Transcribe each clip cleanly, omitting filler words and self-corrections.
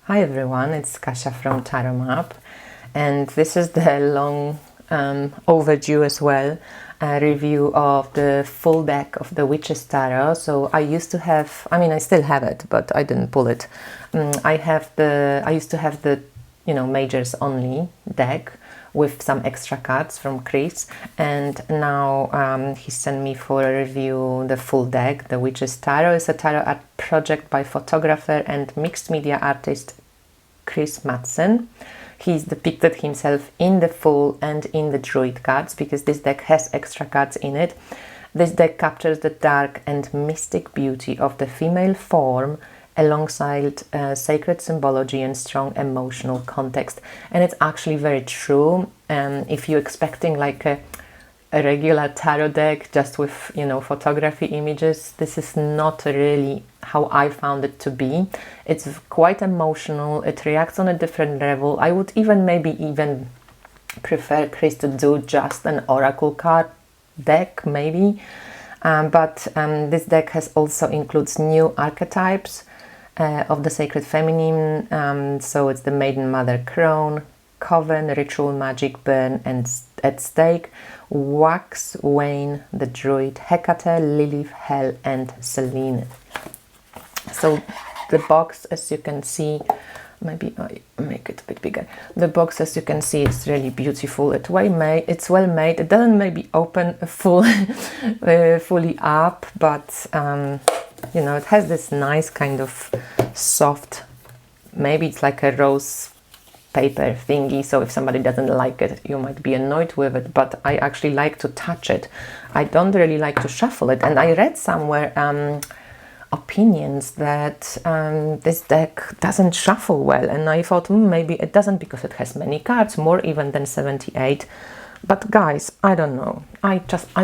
Hi everyone, it's Kasia from Tarot Map, and this is the long overdue as well review of the full deck of the Witches Tarot. So I used to have, I still have it, but I didn't pull it. I used to have the, majors only deck with some extra cards from Chris, and now he sent me for a review the full deck. The Witches Tarot is a tarot art project by photographer and mixed media artist Chris Madsen. He's depicted himself in the Fool and in the Druid cards because this deck has extra cards in it. This deck captures the dark and mystic beauty of the female form alongside sacred symbology and strong emotional context. And it's actually very true. If you're expecting like a regular tarot deck just with, photography images, this is not really how I found it to be. It's quite emotional. It reacts on a different level. I would even prefer Chris to do just an oracle card deck, maybe. But this deck has also includes new archetypes of the sacred feminine. So it's the Maiden, Mother, Crone, Coven, Ritual, Magic, Burn, and At Stake, Wax, Wayne, the Druid, Hecate, Lilith, Hel, and Selene. So the box, as you can see, maybe I make it a bit bigger. The box, as you can see, is really beautiful. It's well made. It doesn't maybe open fully up, but it has this nice kind of soft, maybe it's like a rose paper thingy, so if somebody doesn't like it, you might be annoyed with it, but I actually like to touch it. I don't really like to shuffle it, and I read somewhere opinions that this deck doesn't shuffle well, and I thought maybe it doesn't because it has many cards, more even than 78. But guys, I don't know.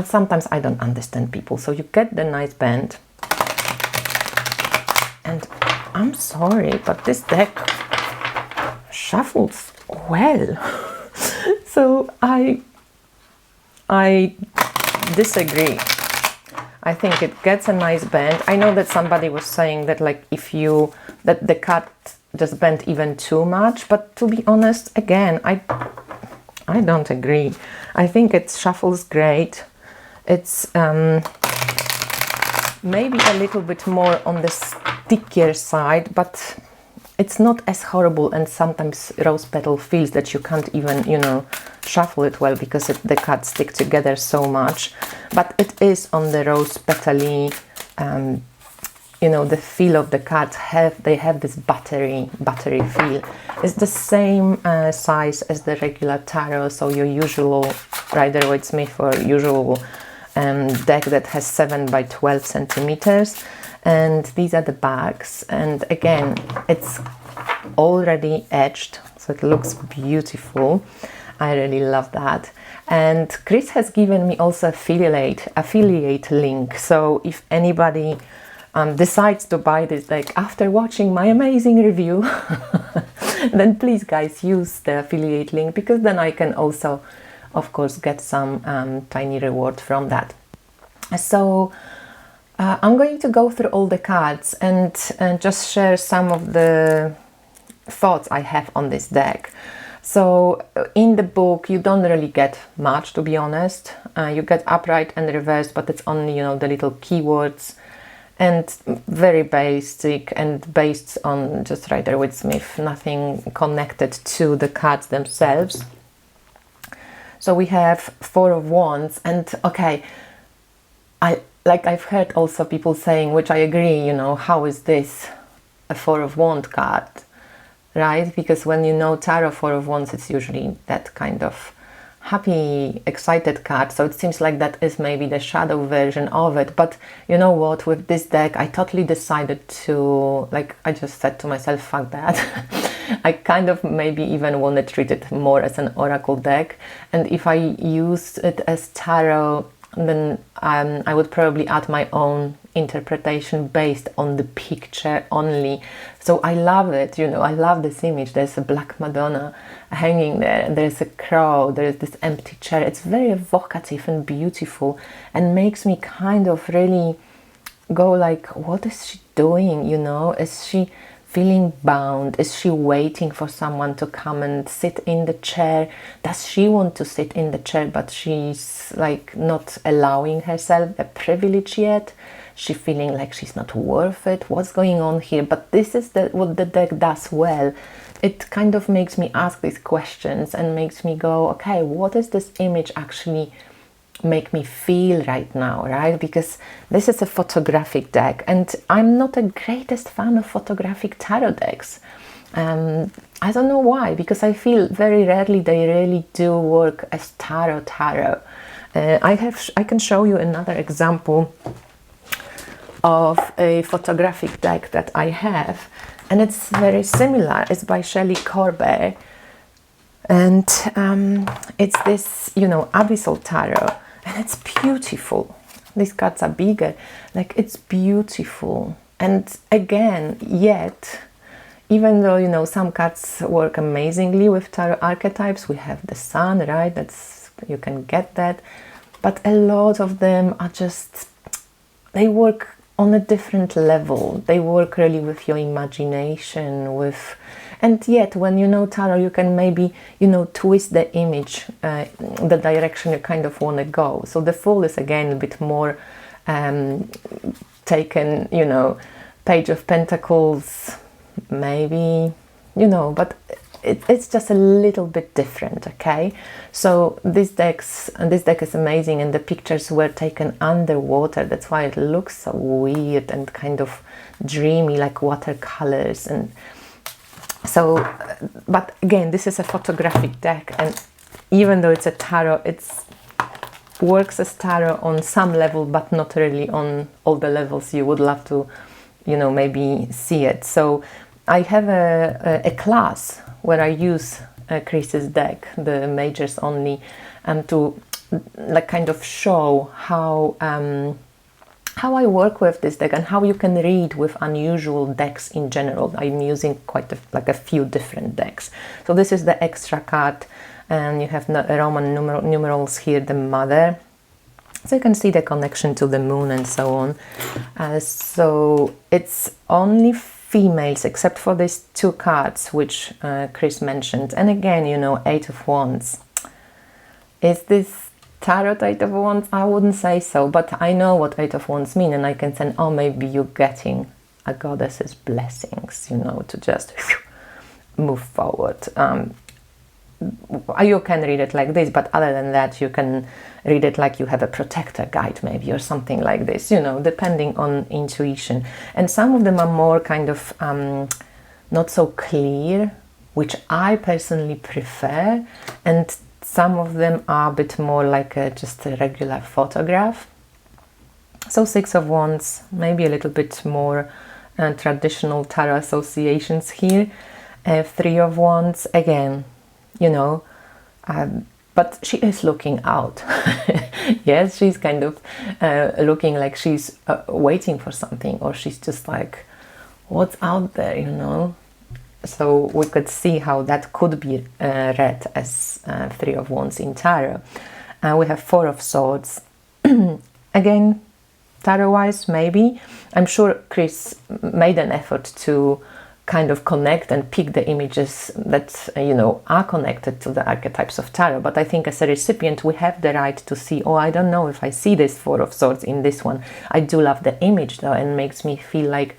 Sometimes I don't understand people. So you get the nice band, and I'm sorry, but this deck shuffles well. So I disagree. I think it gets a nice bend. I know that somebody was saying that like that the card just bent even too much, but to be honest, again, I don't agree. I think it shuffles great. It's maybe a little bit more on the stickier side, but it's not as horrible, and sometimes rose petal feels that you can't even, shuffle it well because the cards stick together so much. But it is on the rose petal-y, the feel of the cards they have this buttery feel. It's the same size as the regular tarot, so your usual Rider-Waite-Smith or usual deck that has 7 by 12 centimeters. And these are the backs, and again, it's already etched, so it looks beautiful. I really love that. And Chris has given me also affiliate link, so if anybody decides to buy this deck after watching my amazing review, then please guys use the affiliate link, because then I can also, of course, get some tiny reward from that. So I'm going to go through all the cards and just share some of the thoughts I have on this deck. So in the book you don't really get much, to be honest. You get upright and reversed, but it's only, the little keywords, and very basic and based on just Rider-Waite-Smith, nothing connected to the cards themselves. So we have 4 of Wands, and okay, I've heard also people saying, which I agree, how is this a 4 of Wands card, right? Because when tarot 4 of Wands, it's usually that kind of happy, excited card. So it seems like that is maybe the shadow version of it. But you know what? With this deck, I totally decided to, I just said to myself, fuck that. I kind of maybe even want to treat it more as an oracle deck. And if I use it as tarot, then I would probably add my own interpretation based on the picture only. So I love it, I love this image. There's a black Madonna hanging there, and there's a crow, there's this empty chair. It's very evocative and beautiful, and makes me kind of really go like, what is she doing, Is she feeling bound? Is she waiting for someone to come and sit in the chair? Does she want to sit in the chair, but she's like not allowing herself the privilege yet? She feeling like she's not worth it? What's going on here? But this is what the deck does well. It kind of makes me ask these questions and makes me go, okay, what is this image actually make me feel right now, right? Because this is a photographic deck, and I'm not the greatest fan of photographic tarot decks. I don't know why, because I feel very rarely they really do work as tarot. I can show you another example of a photographic deck that I have, and it's very similar. It's by Shelley Corbett, and it's this, you know, Abyssal Tarot, and it's beautiful. These cards are bigger, like it's beautiful. And again, yet, even though, you know, some cards work amazingly with tarot archetypes, we have the sun, right? That's, you can get that, but a lot of them are just, they work on a different level. They work really with your imagination, with, and yet when you know tarot, you can maybe, you know, twist the image, the direction you kind of want to go. So the Fool is again a bit more taken, you know, Page of Pentacles, maybe, you know, but it's just a little bit different, okay? So this deck is amazing, and the pictures were taken underwater. That's why it looks so weird and kind of dreamy, like watercolors. And so, but again, this is a photographic deck, and even though it's a tarot, it's works as tarot on some level, but not really on all the levels you would love to, you know, maybe see it. So I have a class where I use Chris's deck, the majors only, to like kind of show how I work with this deck and how you can read with unusual decks in general. I'm using quite a few different decks. So this is the extra card, and you have Roman numerals here, the Mother. So you can see the connection to the moon and so on. So it's only females, except for these two cards which Chris mentioned. And again, you know, Eight of Wands. Is this tarot Eight of Wands? I wouldn't say so, but I know what Eight of Wands mean, and I can say, oh, maybe you're getting a goddess's blessings, you know, to just move forward. You can read it like this, but other than that, you can read it like you have a protector guide maybe, or something like this, you know, depending on intuition. And some of them are more kind of not so clear, which I personally prefer, and some of them are a bit more like just a regular photograph. So Six of Wands, maybe a little bit more traditional tarot associations here. Three of Wands, again, you know, but she is looking out. Yes, she's kind of looking like she's waiting for something, or she's just like, what's out there, you know? So we could see how that could be read as Three of Wands in tarot. We have Four of Swords. Again, tarot-wise, maybe. I'm sure Chris made an effort to kind of connect and pick the images that, you know, are connected to the archetypes of tarot. But I think as a recipient, we have the right to see, oh, I don't know if I see this Four of Swords in this one. I do love the image though, and makes me feel like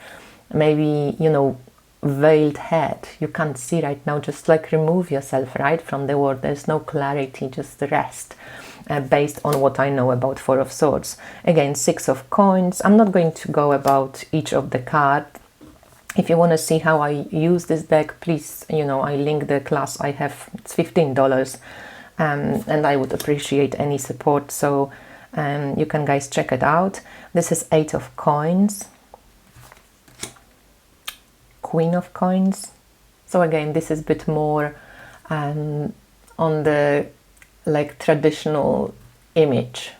maybe, you know, veiled head. You can't see right now, just like remove yourself, right, from the world. There's no clarity, just rest. Based on what I know about Four of Swords. Again, Six of Coins. I'm not going to go about each of the cards. If you want to see how I use this deck, please, you know, I link the class I have. It's $15, and I would appreciate any support. So you can guys check it out. This is Eight of Coins, Queen of Coins. So again, this is a bit more on the like traditional image,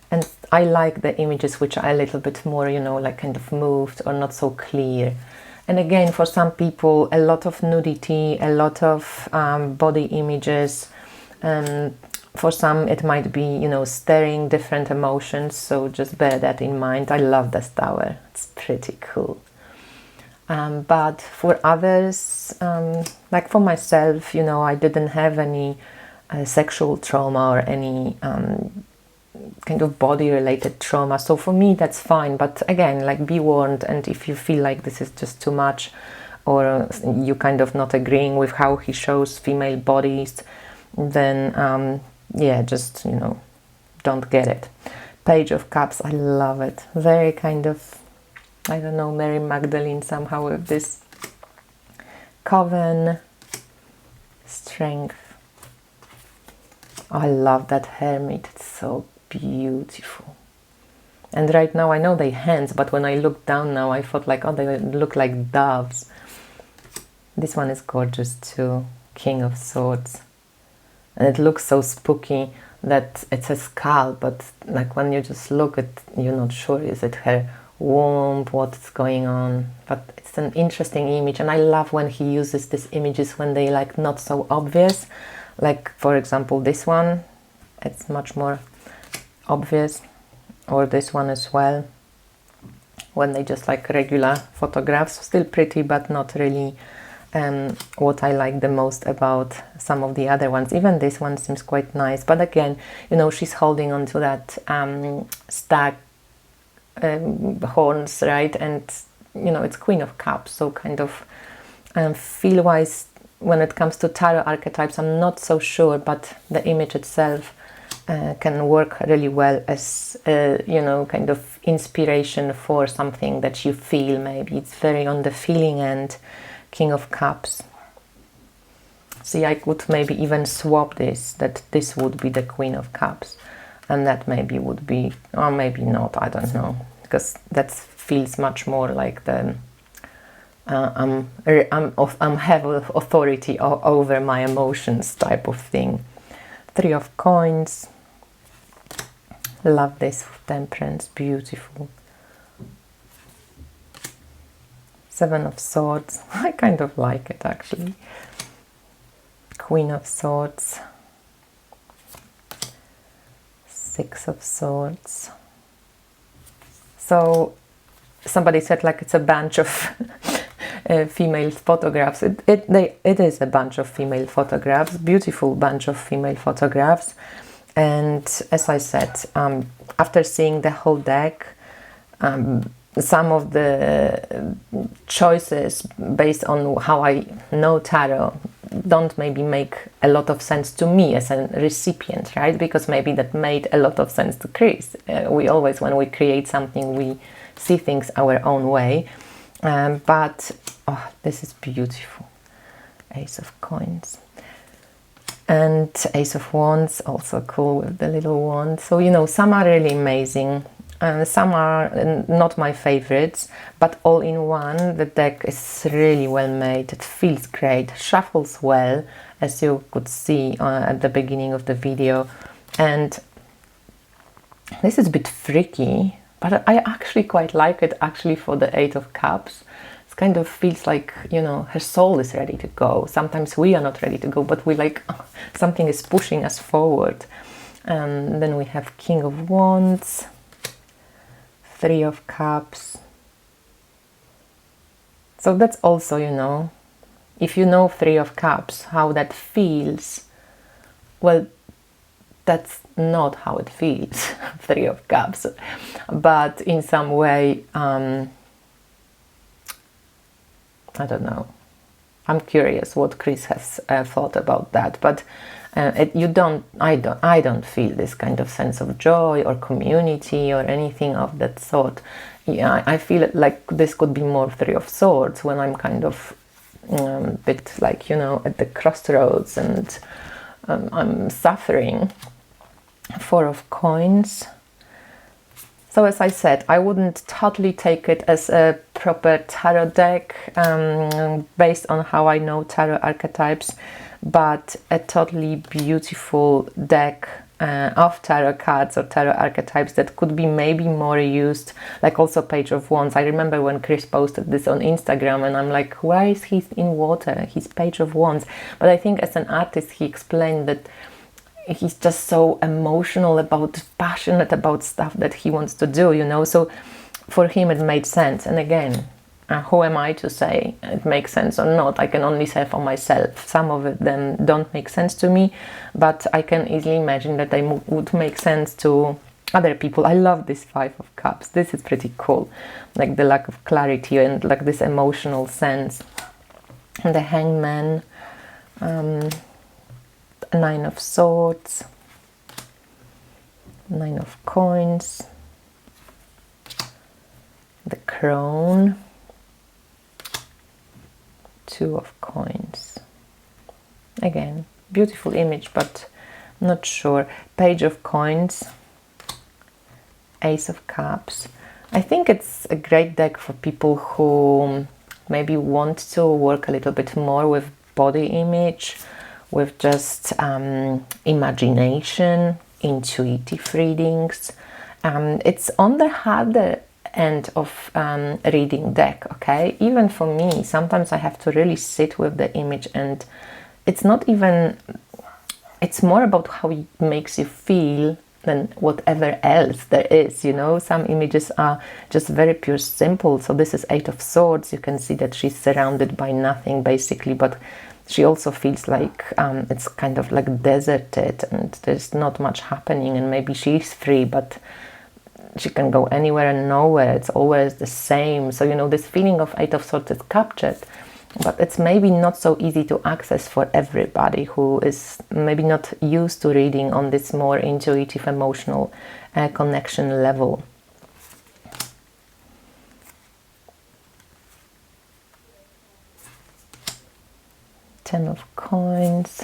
and I like the images which are a little bit more, you know, like kind of moved or not so clear. And again, for some people, a lot of nudity, a lot of body images. For some, it might be, you know, stirring different emotions. So just bear that in mind. I love this tower. It's pretty cool. But for others, like for myself, you know, I didn't have any sexual trauma or any kind of body related trauma, so for me that's fine. But again, like, be warned, and if you feel like this is just too much, or you kind of not agreeing with how he shows female bodies, then yeah, just, you know, don't get it. Page of Cups, I love it. Very kind of, I don't know, Mary Magdalene somehow with this Coven, Strength. I love that Hermit, it's so beautiful. And right now I know they hands, but when I look down now I thought like, oh, they look like doves. This one is gorgeous too, King of Swords. And it looks so spooky that it's a skull, but like when you just look at, you're not sure, is it her womb, what's going on? But it's an interesting image, and I love when he uses these images when they like not so obvious. Like for example this one, it's much more obvious, or this one as well, when they just like regular photographs, still pretty but not really what I like the most about some of the other ones. Even this one seems quite nice, but again, you know, she's holding on to that stag horns, right? And you know, it's Queen of Cups, so kind of feel wise when it comes to tarot archetypes, I'm not so sure, but the image itself can work really well as you know, kind of inspiration for something that you feel. Maybe it's very on the feeling end. King of Cups. See, I could maybe even swap this, that this would be the Queen of Cups, and that maybe would be, or maybe not, I don't know, because that feels much more like the I'm have authority over my emotions type of thing. Three of Coins. Love this, Temperance, beautiful. Seven of Swords, I kind of like it actually. Queen of Swords. Six of Swords. So somebody said like it's a bunch of female photographs. It is a bunch of female photographs, beautiful bunch of female photographs. And as I said, after seeing the whole deck, some of the choices based on how I know tarot don't maybe make a lot of sense to me as a recipient, right? Because maybe that made a lot of sense to Chris. We always, when we create something, we see things our own way. But oh, this is beautiful. Ace of Coins. And Ace of Wands, also cool with the little wand. So, you know, some are really amazing. Some are not my favorites, but all in one, the deck is really well made. It feels great, shuffles well, as you could see at the beginning of the video. And this is a bit freaky, but I actually quite like it actually for the Eight of Cups. It kind of feels like, you know, her soul is ready to go. Sometimes we are not ready to go, but we like, something is pushing us forward. And then we have King of Wands. Three of Cups. So that's also, you know, if you know Three of Cups, how that feels, well, that's not how it feels, Three of Cups. But in some way, I don't know. I'm curious what Chris has thought about that. But I don't feel this kind of sense of joy or community or anything of that sort. Yeah, I feel like this could be more Three of Swords when I'm kind of a bit like, you know, at the crossroads and I'm suffering. Four of Coins. So as I said, I wouldn't totally take it as a proper tarot deck based on how I know tarot archetypes, but a totally beautiful deck of tarot cards or tarot archetypes that could be maybe more used, like also Page of Wands. I remember when Chris posted this on Instagram and I'm like, why is he in water? He's Page of Wands. But I think as an artist he explained that he's just so emotional about, passionate about stuff that he wants to do, you know, so for him it made sense. And again, who am I to say it makes sense or not? I can only say for myself. Some of them don't make sense to me, but I can easily imagine that they would make sense to other people. I love this Five of Cups. This is pretty cool, like the lack of clarity and like this emotional sense. And the Hangman, Nine of Swords, Nine of Coins, the Crone, Two of Coins. Again, beautiful image, but not sure. Page of Coins, Ace of Cups. I think it's a great deck for people who maybe want to work a little bit more with body image, with just imagination, intuitive readings. It's on the harder end of reading deck, okay? Even for me, sometimes I have to really sit with the image, and it's not even, it's more about how it makes you feel than whatever else there is, you know. Some images are just very pure simple. So this is Eight of Swords. You can see that she's surrounded by nothing basically, but she also feels like it's kind of like deserted and there's not much happening, and maybe she's free, but she can go anywhere and nowhere. It's always the same. So, you know, this feeling of Eight of Swords is captured, but it's maybe not so easy to access for everybody who is maybe not used to reading on this more intuitive, emotional connection level. Ten of Coins,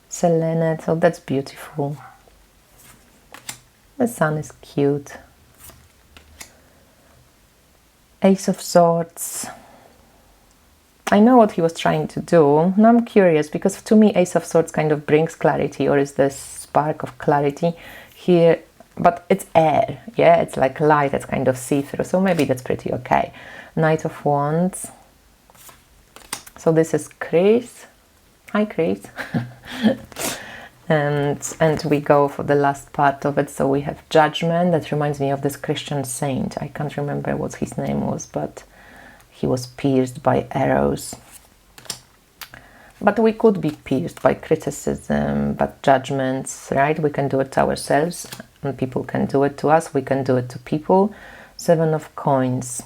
Selenite, so that's beautiful. The sun is cute. Ace of Swords. I know what he was trying to do. Now I'm curious, because to me Ace of Swords kind of brings clarity, or is this spark of clarity here, but it's air, yeah, it's like light, it's kind of see-through, so maybe that's pretty okay. Knight of Wands. So this is Chris. Hi Chris. and we go for the last part of it. So we have Judgment. That reminds me of this Christian saint. I can't remember what his name was, but he was pierced by arrows. But we could be pierced by criticism, but judgments, right? We can do it to ourselves, and people can do it to us. We can do it to people. Seven of Coins.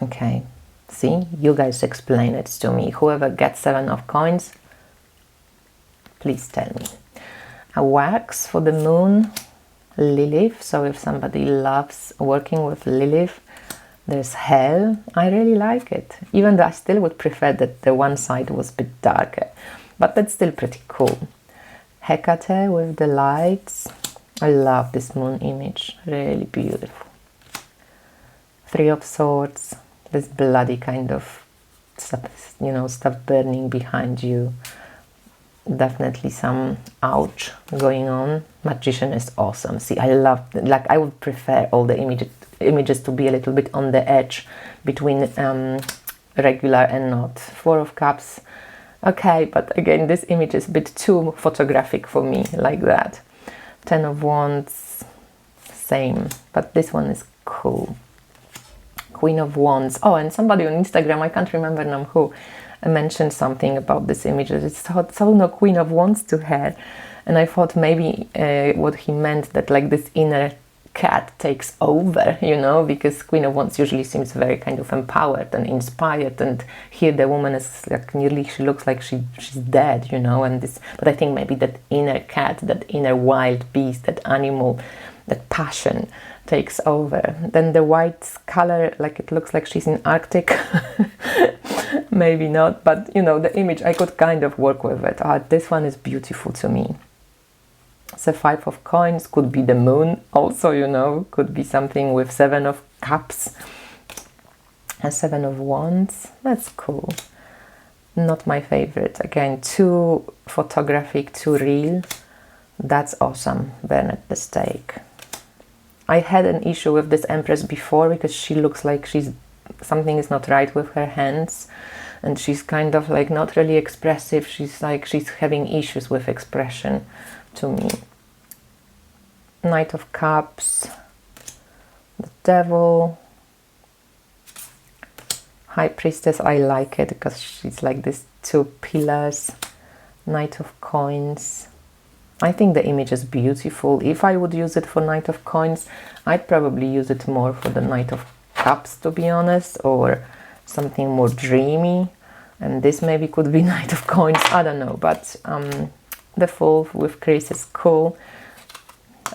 Okay, see, you guys explain it to me. Whoever gets Seven of Coins, please tell me. A Wax for the Moon, Lilith. So if somebody loves working with Lilith, there's Hell. I really like it, even though I still would prefer that the one side was a bit darker, but that's still pretty cool. Hecate with the lights. I love this moon image, really beautiful. Three of Swords, this bloody kind of stuff, you know, stuff burning behind you. Definitely some ouch going on. Magician is awesome. See, I love, like, I would prefer all the images to be a little bit on the edge between regular and not. Four of Cups, okay, but again, this image is a bit too photographic for me, like that. Ten of Wands, same, but this one is cool. Queen of Wands. Oh, and somebody on Instagram, I can't remember now who, mentioned something about this image. It's so no Queen of Wands to her, and I thought maybe what he meant, that like this inner cat takes over, you know, because Queen of Wands usually seems very kind of empowered and inspired, and here the woman is like nearly, she looks like she's dead, you know, and this, but I think maybe that inner cat, that inner wild beast, that animal, that passion takes over. Then the white color, like it looks like she's in Arctic. Maybe not, but you know, the image, I could kind of work with it. This one is beautiful to me. So Five of Coins could be the moon also, you know, could be something with Seven of Cups. And Seven of Wands, that's cool. Not my favorite. Again, too photographic, too real. That's awesome. Burn at the stake. I had an issue with this Empress before, because she looks like something is not right with her hands, and she's kind of like not really expressive. She's like, she's having issues with expression to me. Knight of Cups, the Devil, High Priestess, I like it because she's like this 2 pillars. Knight of Coins. I think the image is beautiful. If I would use it for Knight of Coins, I'd probably use it more for the Knight of Cups, to be honest, or something more dreamy. And this maybe could be Knight of Coins, I don't know, but the Fool with Chris is cool.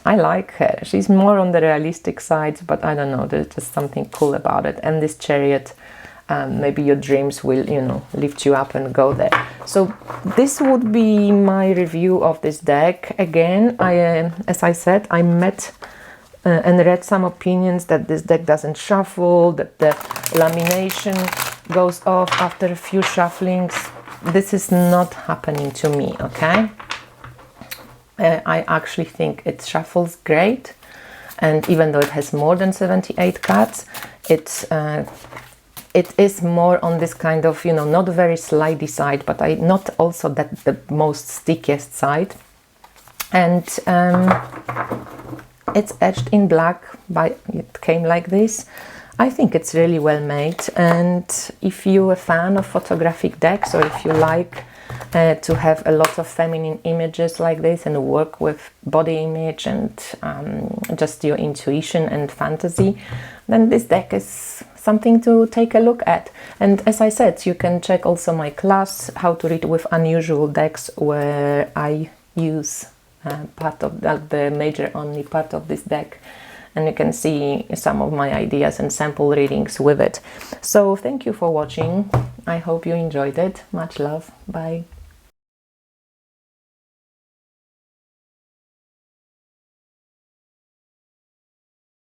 I like her. She's more on the realistic side, but I don't know, there's just something cool about it. And this Chariot, maybe your dreams will, you know, lift you up and go there. So this would be my review of this deck. Again, as I said, I met and read some opinions that this deck doesn't shuffle, that the lamination goes off after a few shufflings. This is not happening to me, okay? I actually think it shuffles great, and even though it has more than 78 cards, it is more on this kind of, you know, not very slidey side, but not also that the most stickiest side. And it's edged in black, it came like this. I think it's really well made, and if you're a fan of photographic decks, or if you like to have a lot of feminine images like this and work with body image and just your intuition and fantasy, then this deck is something to take a look at. And as I said, you can check also my class, How to Read with Unusual Decks, where I use part of the major only part of this deck, and you can see some of my ideas and sample readings with it. So thank you for watching. I hope you enjoyed it. Much love. Bye.